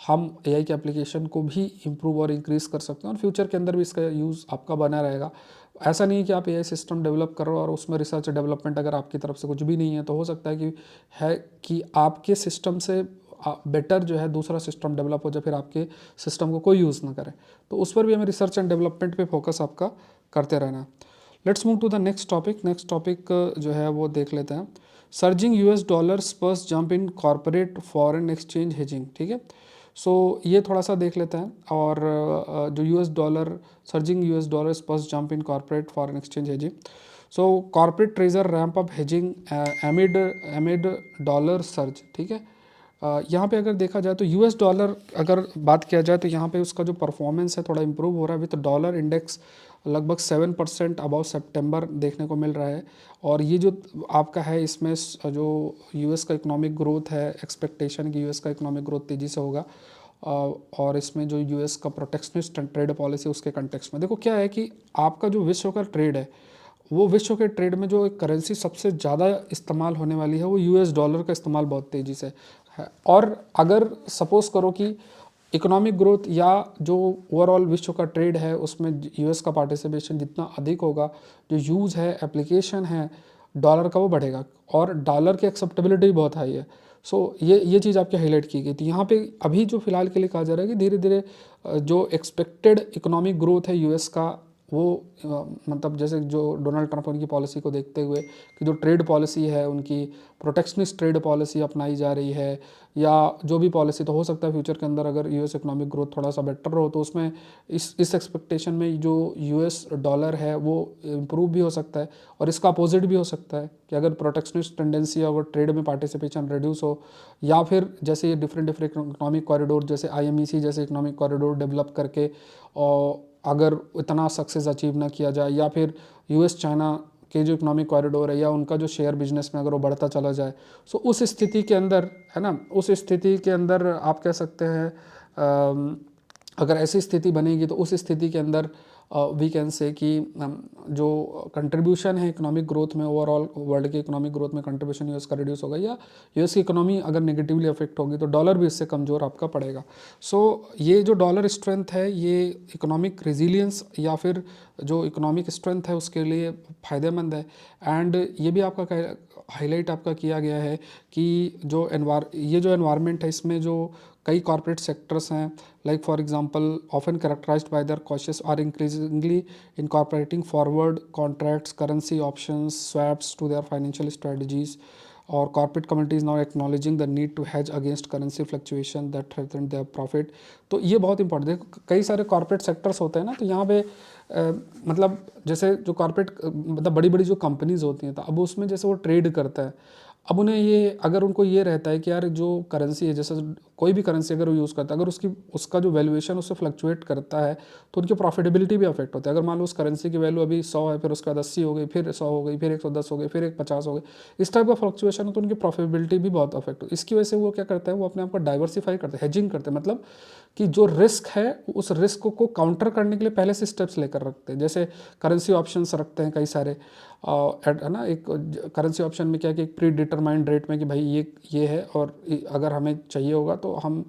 हम एआई के एप्लीकेशन को भी इम्प्रूव और इंक्रीज कर सकते हैं और फ्यूचर के अंदर भी इसका यूज़ आपका बना रहेगा। ऐसा नहीं कि आप एआई सिस्टम डेवलप कर रहे हो और उसमें रिसर्च डेवलपमेंट अगर आपकी तरफ से कुछ भी नहीं है तो हो सकता है कि आपके सिस्टम से बेटर जो है दूसरा सिस्टम डेवलप हो जाए, फिर आपके सिस्टम को कोई यूज़ ना करे। तो उस पर भी हमें रिसर्च एंड डेवलपमेंट पे फोकस आपका करते रहना है। Let's move to the next topic. Next topic जो है वो देख लेते हैं, surging US dollar spurs jump in corporate foreign exchange hedging. ठीक है, सो ये थोड़ा सा देख लेते हैं। और जो US dollar, surging US dollar spurs jump in corporate foreign exchange hedging. So corporate treasure ramp up hedging amid dollar surge. ठीक है, यहाँ पे अगर देखा जाए तो यूएस डॉलर अगर बात किया जाए तो यहाँ पे उसका जो परफॉर्मेंस है थोड़ा इंप्रूव हो रहा है विद डॉलर इंडेक्स लगभग 7% अबाउ सितंबर देखने को मिल रहा है। और ये जो आपका है इसमें जो यूएस का इकोनॉमिक ग्रोथ है, एक्सपेक्टेशन कि यूएस का इकोनॉमिक ग्रोथ तेज़ी से होगा, और इसमें जो यूएस का प्रोटेक्शनिस्ट ट्रेड पॉलिसी उसके कंटेक्स्ट में देखो क्या है कि आपका जो विश्व का ट्रेड है, वो विश्व के ट्रेड में जो एक करेंसी सबसे ज़्यादा इस्तेमाल होने वाली है वो यूएस डॉलर का इस्तेमाल बहुत तेज़ी से है। और अगर सपोज़ करो कि इकोनॉमिक ग्रोथ या जो ओवरऑल विश्व का ट्रेड है उसमें यूएस का पार्टिसिपेशन जितना अधिक होगा, जो यूज़ है, एप्लीकेशन है डॉलर का, वो बढ़ेगा और डॉलर की एक्सेप्टेबिलिटी बहुत हाई है। सो ये चीज़ आपकी हाईलाइट की गई थी यहाँ पे। अभी जो फिलहाल के लिए कहा जा रहा है कि धीरे धीरे जो एक्सपेक्टेड इकोनॉमिक ग्रोथ है यूएस का, वो मतलब जैसे जो डोनाल्ड ट्रंप उनकी पॉलिसी को देखते हुए कि जो ट्रेड पॉलिसी है उनकी प्रोटेक्शनिस्ट ट्रेड पॉलिसी अपनाई जा रही है, या जो भी पॉलिसी, तो हो सकता है फ्यूचर के अंदर अगर यूएस इकोनॉमिक ग्रोथ थोड़ा सा बेटर हो तो उसमें इस एक्सपेक्टेशन में जो यूएस डॉलर है वो इम्प्रूव भी हो सकता है। और इसका अपोजिट भी हो सकता है कि अगर प्रोटेक्शनिस्ट टेंडेंसी अगर ट्रेड में पार्टिसिपेशन रिड्यूस हो, या फिर जैसे ये डिफरेंट इकोनॉमिक कॉरिडोर जैसे आईएमईसी जैसे इकोनॉमिक कॉरिडोर डेवलप करके और अगर इतना सक्सेस अचीव ना किया जाए, या फिर यूएस चाइना के जो इकोनॉमिक कॉरिडोर है या उनका जो शेयर बिजनेस में अगर वो बढ़ता चला जाए, सो उस स्थिति के अंदर है ना, उस स्थिति के अंदर आप कह सकते हैं अगर ऐसी स्थिति बनेगी तो उस स्थिति के अंदर वी कैन से कि जो कंट्रीब्यूशन है इकोनॉमिक ग्रोथ में, ओवरऑल वर्ल्ड के इकोनॉमिक ग्रोथ में कंट्रीब्यूशन यूएस का रिड्यूस होगा, या यूएस की इकोनॉमी अगर नेगेटिवली अफेक्ट होगी तो डॉलर भी इससे कमज़ोर आपका पड़ेगा। सो ये जो डॉलर स्ट्रेंथ है ये इकोनॉमिक रेजिलियंस या फिर जो इकोनॉमिक स्ट्रेंथ है उसके लिए फ़ायदेमंद है। एंड ये भी आपका हाईलाइट आपका किया गया है कि ये जो एनवायरनमेंट है इसमें जो कई कॉर्पोरेट सेक्टर्स हैं, like for example often characterized by their cautious are increasingly incorporating forward contracts, currency options, swaps to their financial strategies, और corporate communities now acknowledging the need to hedge against currency fluctuation that threaten their profit। तो ये बहुत important है। कई सारे corporate sectors होते हैं ना, तो यहाँ पे मतलब जैसे जो कॉर्पोरेट मतलब बड़ी बड़ी जो कंपनीज होती हैं, तो अब उसमें जैसे वो ट्रेड करता है, अब उन्हें ये अगर उनको ये रहता है कि यार जो करेंसी है, जैसे कोई भी करेंसी अगर वो यूज़ करता है, अगर उसका जो वैल्यूएशन उससे फ्लक्चुएट करता है तो उनकी प्रॉफिटेबिलिटी भी अफेक्ट होता है। अगर मान लो उस करेंसी की वैल्यू अभी 100 है, फिर उसके बाद 80 हो गई, फिर 100 हो गई, फिर 110 हो गई, फिर 150 हो गई, इस टाइप का फ्लक्चुएशन हो तो उनकी प्रॉफिटेबिलिटी भी बहुत अफेक्ट हो। इसकी वजह से वो क्या करता है, वो अपने आप को डाइवर्सिफाई करते हैं, हेजिंग करते हैं, मतलब कि जो रिस्क है उस रिस्क को काउंटर करने के लिए पहले से स्टेप्स लेकर रखते हैं। जैसे करेंसी ऑप्शंस रखते हैं कई सारे, है ना, एक करेंसी ऑप्शन में क्या कि एक प्री डिटरमाइंड रेट में कि भाई ये है और अगर हमें चाहिए होगा तो हम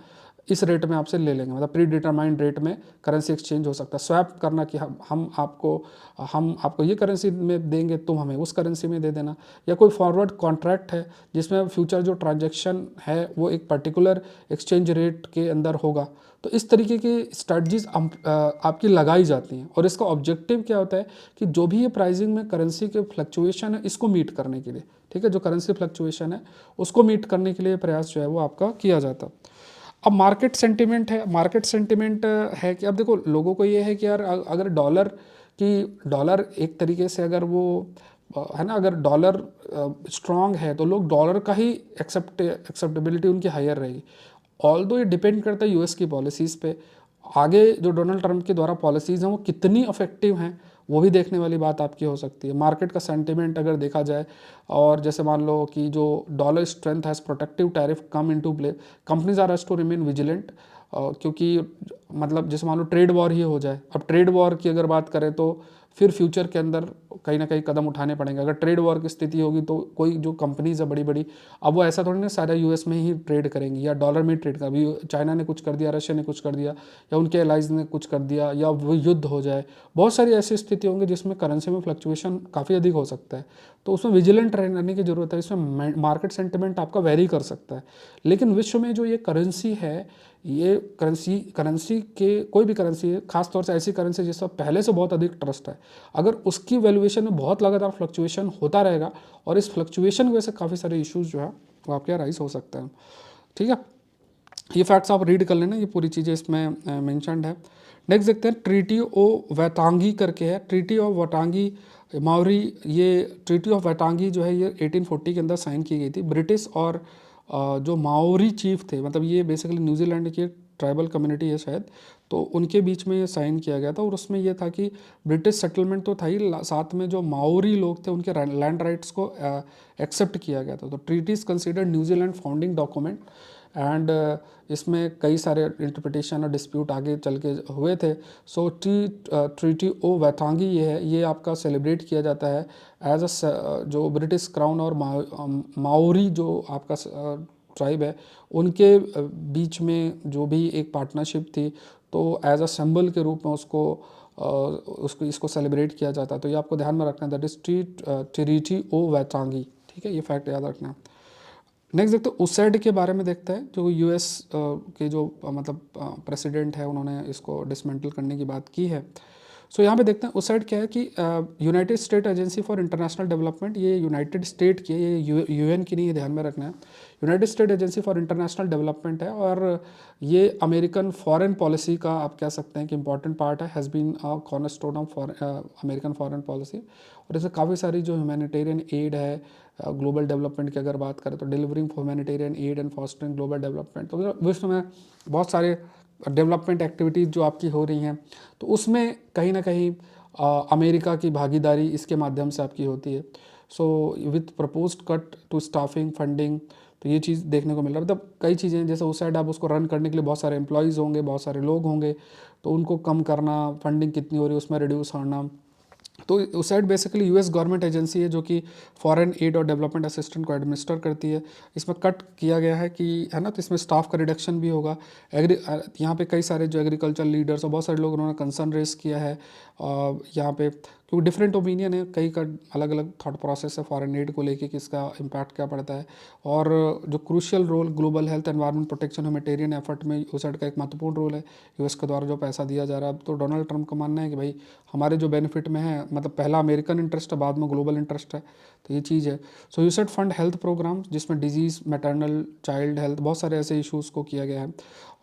इस रेट में आपसे ले लेंगे, मतलब प्री डिटरमाइंड रेट में करेंसी एक्सचेंज हो सकता है। स्वैप करना कि हम आपको ये करेंसी में देंगे, तुम हमें उस करेंसी में दे देना, या कोई फॉरवर्ड कॉन्ट्रैक्ट है जिसमें फ्यूचर जो ट्रांजैक्शन है वो एक पर्टिकुलर एक्सचेंज रेट के अंदर होगा। तो इस तरीके की स्ट्रेटजीज आपकी लगाई जाती हैं, और इसका ऑब्जेक्टिव क्या होता है कि जो भी ये प्राइसिंग में करेंसी के फ्लक्चुएशन है इसको मीट करने के लिए, ठीक है, जो करेंसी फ्लक्चुएशन है उसको मीट करने के लिए प्रयास जो है वो आपका किया जाता है। अब मार्केट सेंटिमेंट है, मार्केट सेंटिमेंट है कि अब देखो लोगों को ये है कि यार अगर डॉलर एक तरीके से अगर वो है ना, अगर डॉलर स्ट्रांग है तो लोग डॉलर का ही एक्सेप्टेबिलिटी उनकी हायर रहेगी। ऑल्दो ये डिपेंड करता है यूएस की पॉलिसीज़ पे, आगे जो डोनाल्ड ट्रंप के द्वारा पॉलिसीज़ हैं वो कितनी इफेक्टिव हैं वो भी देखने वाली बात आपकी हो सकती है। मार्केट का सेंटिमेंट अगर देखा जाए, और जैसे मान लो कि जो dollar strength has protective tariff come into play, companies are to remain vigilant, क्योंकि मतलब जैसे मान लो ट्रेड वॉर ही हो जाए, अब ट्रेड वॉर की अगर बात करें तो फिर फ्यूचर के अंदर कहीं ना कहीं कदम उठाने पड़ेंगे। अगर ट्रेड वॉर की स्थिति होगी तो कोई जो कंपनीज है बड़ी बड़ी, अब वो ऐसा थोड़ी ना सारा यूएस में ही ट्रेड करेंगी या डॉलर में ही ट्रेड कर, अभी चाइना ने कुछ कर दिया, रशिया ने कुछ कर दिया, या उनके एलाइज ने कुछ कर दिया, या वो युद्ध हो जाए, बहुत सारी ऐसी स्थिति होंगी जिसमें करेंसी में फ्लक्चुएशन काफ़ी अधिक हो सकता है। तो उसमें विजिलेंट रहने की ज़रूरत है। इसमें मार्केट सेंटिमेंट आपका वेरी कर सकता है, लेकिन विश्व में जो ये करेंसी है, ये करेंसी के कोई भी करेंसी है, खासतौर से ऐसी करेंसी जिसका पहले से बहुत अधिक ट्रस्ट है, अगर उसकी वैल्यूएशन में बहुत लगातार फ्लक्चुएशन होता रहेगा, और इस फ्लक्चुएशन की वजह से काफ़ी सारे इश्यूज जो है वो आपके राइज हो सकते हैं। ठीक है, ये फैक्ट्स आप रीड कर लेना, ये पूरी चीज़ें इसमें मेंशन्ड है। नेक्स्ट देखते हैं, ट्रीटी ओ वैतांगी करके है, ट्रीटी ऑफ वैतांगी मावरी। ये ट्रीटी ऑफ वैतांगी जो है ये 1840 के अंदर साइन की गई थी। ब्रिटिश और जो माओरी चीफ थे, मतलब ये बेसिकली न्यूजीलैंड के ट्राइबल कम्युनिटी है शायद, तो उनके बीच में ये साइन किया गया था। और उसमें ये था कि ब्रिटिश सेटलमेंट तो था ही, साथ में जो माओरी लोग थे उनके लैंड राइट्स को एक्सेप्ट किया गया था। तो treaty is considered New Zealand founding document and इसमें कई सारे इंटरप्रिटेशन और डिस्प्यूट आगे चल के हुए थे। सो ट्रीटी ओ वैटांगी ये है, ये आपका सेलिब्रेट किया जाता है एज अ जो ब्रिटिश क्राउन और माओरी जो आपका ट्राइब है उनके बीच में जो भी एक पार्टनरशिप थी, तो एज अ सिंबल के रूप में उसको इसको सेलिब्रेट किया जाता है। तो ये आपको ध्यान में रखना है, दैट इज ट्रीटी ओ वैटांगी। ठीक है, ये फैक्ट याद रखना है। नेक्स्ट देखते हैं USAID के बारे में, देखते हैं जो यूएस के जो मतलब प्रेसिडेंट है उन्होंने इसको डिसमेंटल करने की बात की है। सो यहाँ पे देखते हैं USAID क्या है कि United state agency for international development, ये यूनाइटेड स्टेट की है, ये यूएन की नहीं, ये ध्यान में रखना है। United state agency for international development है और ये अमेरिकन फॉरेन पॉलिसी का आप कह सकते हैं कि इंपॉर्टेंट पार्ट है, has been a cornerstone of American foreign policy. और इससे काफ़ी सारी जो ह्यूमैनिटेरियन एड है, ग्लोबल डेवलपमेंट की अगर बात करें तो delivering humanitarian aid and fostering global development, तो विश्व में बहुत सारे डेवलपमेंट एक्टिविटीज़ जो आपकी हो रही हैं, तो उसमें कहीं ना कहीं अमेरिका की भागीदारी इसके माध्यम से आपकी होती है। So with proposed cut to staffing funding, तो ये चीज़ देखने को मिल रहा है। मतलब कई चीज़ें, जैसे उस साइड आप उसको रन करने के लिए बहुत सारे एम्प्लॉयज़ होंगे, बहुत सारे लोग होंगे, तो उनको कम करना, फंडिंग कितनी हो रही है उसमें रिड्यूस करना। तो USAID basically US government agency है जो कि फॉरेन एड और डेवलपमेंट असिस्टेंट को एडमिनिस्टर करती है। इसमें कट किया गया है कि है ना, तो इसमें स्टाफ का रिडक्शन भी होगा। यहाँ पे कई सारे जो एग्रीकल्चर लीडर्स और बहुत सारे लोग उन्होंने कंसर्न रेस किया है यहाँ पे, क्योंकि डिफरेंट ओपिनियन है, कई का अलग अलग थॉट प्रोसेस है फॉरेन एड को लेके कि इसका इम्पैक्ट क्या पड़ता है। और जो crucial role global health environment protection humanitarian effort में USAID का एक महत्वपूर्ण रोल है। यूएस के द्वारा जो पैसा दिया जा रहा है, अब तो डोनाल्ड ट्रंप का मानना है कि भाई हमारे जो बेनिफिट में है, मतलब पहला अमेरिकन इंटरेस्ट है, बाद में ग्लोबल इंटरेस्ट है, तो ये चीज़ है। सो USAID फंड हेल्थ प्रोग्राम जिसमें डिजीज़, मैटरनल चाइल्ड हेल्थ, बहुत सारे ऐसे इश्यूज़ को किया गया है।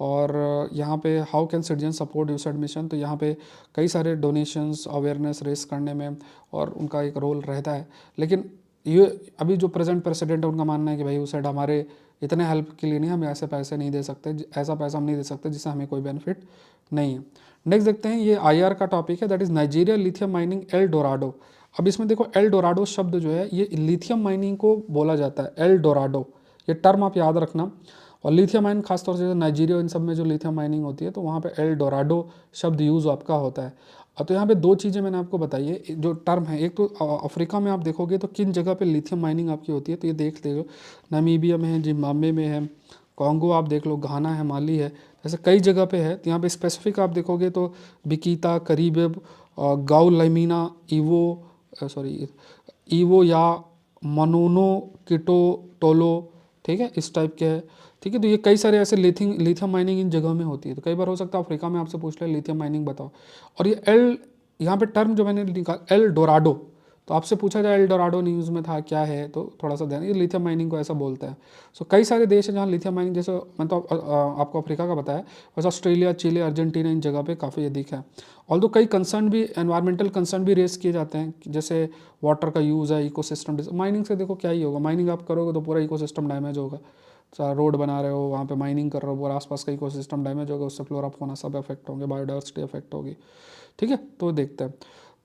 और यहाँ पे how can citizen support USAID mission, तो यहाँ पे कई सारे डोनेशंस, अवेयरनेस रेस करने में और उनका एक रोल रहता है। लेकिन ये अभी जो प्रेजेंट प्रेसिडेंट है उनका मानना है कि भाई USAID हमारे इतने हेल्प के लिए नहीं, हम ऐसे पैसे नहीं दे सकते, ऐसा पैसा हम नहीं दे सकते जिससे हमें कोई बेनिफिट नहीं है। नेक्स्ट देखते हैं, ये IR का टॉपिक है, that is Nigeria lithium mining L Dorado. अब इसमें देखो एल डोराडो शब्द जो है ये लिथियम माइनिंग को बोला जाता है, एल डोराडो, ये टर्म आप याद रखना। और लिथियम माइन खासतौर से नाइजीरिया इन सब में जो लिथियम माइनिंग होती है, तो वहाँ पे एल डोराडो शब्द यूज़ आपका होता है। तो यहाँ पे दो चीज़ें मैंने आपको बताई है जो टर्म है, एक तो अफ्रीका में आप देखोगे तो किन जगह पे लिथियम माइनिंग आपकी होती है, तो ये देख लो, नामीबिया में है, जिम्बाब्वे में है, कॉन्गो आप देख लो, घाना है, माली है, ऐसे कई जगह पे है। तो यहाँ पे स्पेसिफिक आप देखोगे तो बिकीता, करीब, गाउ लमीना, ईवो या मनोनो, किटो, टोलो, ठीक है, इस टाइप के है। ठीक है, तो ये कई सारे ऐसे लिथियम माइनिंग इन जगह में होती है। तो कई बार हो सकता है अफ्रीका में आपसे पूछ ले लिथियम माइनिंग बताओ। और ये एल, यहाँ पे टर्म जो मैंने निकाला एल डोराडो, तो आपसे पूछा जाए एल डोराडो न्यूज़ में था क्या है, तो थोड़ा सा ध्यान, ये लिथियम माइनिंग को ऐसा बोलता है। सो कई सारे देश हैं जहाँ लिथियम माइनिंग, जैसे मैं तो आपको अफ्रीका का बताया, वैसे ऑस्ट्रेलिया, चिली, अर्जेंटीना इन जगह पे काफ़ी अधिक है। ऑल्दो कई कंसर्न भी, एनवायरमेंटल कंसर्न भी रेस किए जाते हैं, जैसे वाटर का यूज़ है, इकोसिस्टम। माइनिंग से देखो क्या ही होगा, माइनिंग आप करोगे तो पूरा इकोसिस्टम डैमेज होगा। रोड बना रहे हो, वहाँ पे माइनिंग कर रहे हो, पूरा आसपास का इकोसिस्टम डैमेज होगा, उससे फ्लोरा फौना सब इफेक्ट होंगे, बायोडाइवर्सिटी इफेक्ट होगी। ठीक है, तो देखते हैं।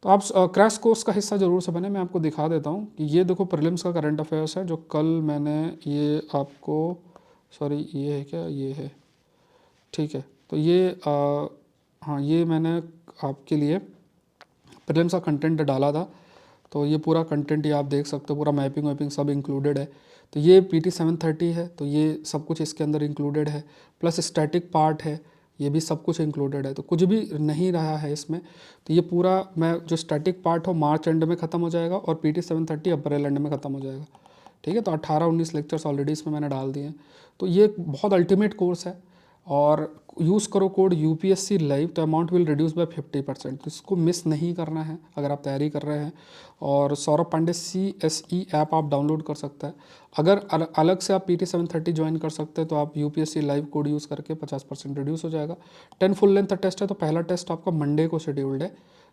तो आप क्रैश कोर्स का हिस्सा जरूर से बने, मैं आपको दिखा देता हूँ कि ये देखो प्रीलिम्स का करंट अफेयर्स है जो कल मैंने ये आपको, सॉरी ये है क्या, ये है, ठीक है। तो ये हाँ, ये मैंने आपके लिए प्रीलिम्स का कंटेंट डाला था, तो ये पूरा कंटेंट ये आप देख सकते हो, पूरा मैपिंग वैपिंग सब इंक्लूडेड है। तो ये PT 730 है, तो ये सब कुछ इसके अंदर इंक्लूडेड है, प्लस स्टैटिक पार्ट है, ये भी सब कुछ इंक्लूडेड है, तो कुछ भी नहीं रहा है इसमें। तो ये पूरा मैं जो स्टैटिक पार्ट हो मार्च एंड में ख़त्म हो जाएगा और PT 730 अप्रैल एंड में ख़त्म हो जाएगा। ठीक है, तो 18-19 लेक्चर्स ऑलरेडी इसमें मैंने डाल दिए हैं। तो ये बहुत अल्टीमेट कोर्स है, और यूज़ करो कोड UPSC लाइव, तो अमाउंट विल रिड्यूस बाय 50%, तो इसको मिस नहीं करना है अगर आप तैयारी कर रहे हैं। और सौरभ पांडे CSE ऐप आप डाउनलोड कर सकते हैं। अगर अलग से आप PT 730 ज्वाइन कर सकते हैं तो आप UPSC लाइव कोड यूज़ करके 50% रिड्यूस हो जाएगा। 10 फुल लेंथ टेस्ट है, तो पहला टेस्ट आपका मंडे को शेड्यूल्ड है,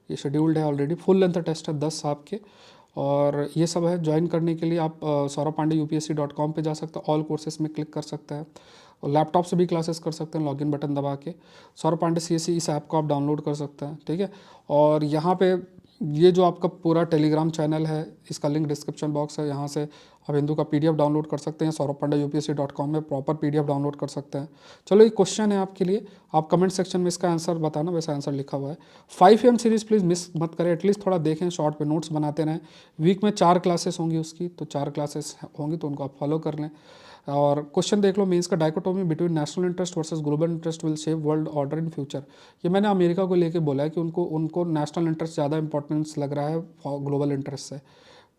ये शेड्यूल्ड है ऑलरेडी। फुल लेंथ टेस्ट है 10 आपके, और ये सब है। ज्वाइन करने के लिए आप saurabhpandeyupsc.com पे जा सकते हैं, ऑल कोर्सेज में क्लिक कर सकते हैं। और लैपटॉप से भी क्लासेस कर सकते हैं लॉगिन बटन दबा के। सौरभ पांडे CSE इस ऐप को आप डाउनलोड कर सकते हैं, ठीक है। और यहाँ पे ये जो आपका पूरा टेलीग्राम चैनल है, इसका लिंक डिस्क्रिप्शन बॉक्स है, यहाँ से आप हिंदू का PDF डाउनलोड कर सकते हैं। saurabhpanda.upsc.com में प्रॉपर PDF डाउनलोड कर सकते हैं। चलो एक क्वेश्चन है आपके लिए, आप कमेंट सेक्शन में इसका आंसर बताना, वैसे आंसर लिखा हुआ है। 5 AM सीरीज़ प्लीज़ मिस मत करें, एटलीस्ट थोड़ा देखें, शॉर्ट पे नोट्स बनाते रहें। वीक में 4 क्लासेस होंगी उसकी, तो 4 क्लासेस होंगी तो उनको आप फॉलो कर लें। और क्वेश्चन देख लो, मेंस का dichotomy between national interest versus global interest will shape world order in future. ये मैंने अमेरिका को लेके बोला है कि उनको उनको नेशनल इंटरेस्ट ज़्यादा इंपॉर्टेंस लग रहा है ग्लोबल इंटरेस्ट से।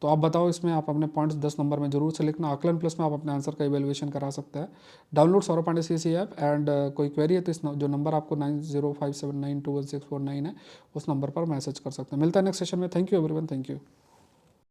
तो आप बताओ, इसमें आप अपने पॉइंट्स 10 नंबर में जरूर से लिखना। आकलन प्लस में आप अपने आंसर का इवेल्युएशन करा सकते हैं। Download Saurabh Pandey CSE app, and कोई क्वेरी है तो इस जो नंबर आपको 9057921649 है, उस नंबर पर मैसेज कर सकते हैं। मिलता है नेक्स्ट सेशन में। Thank you everyone, thank you.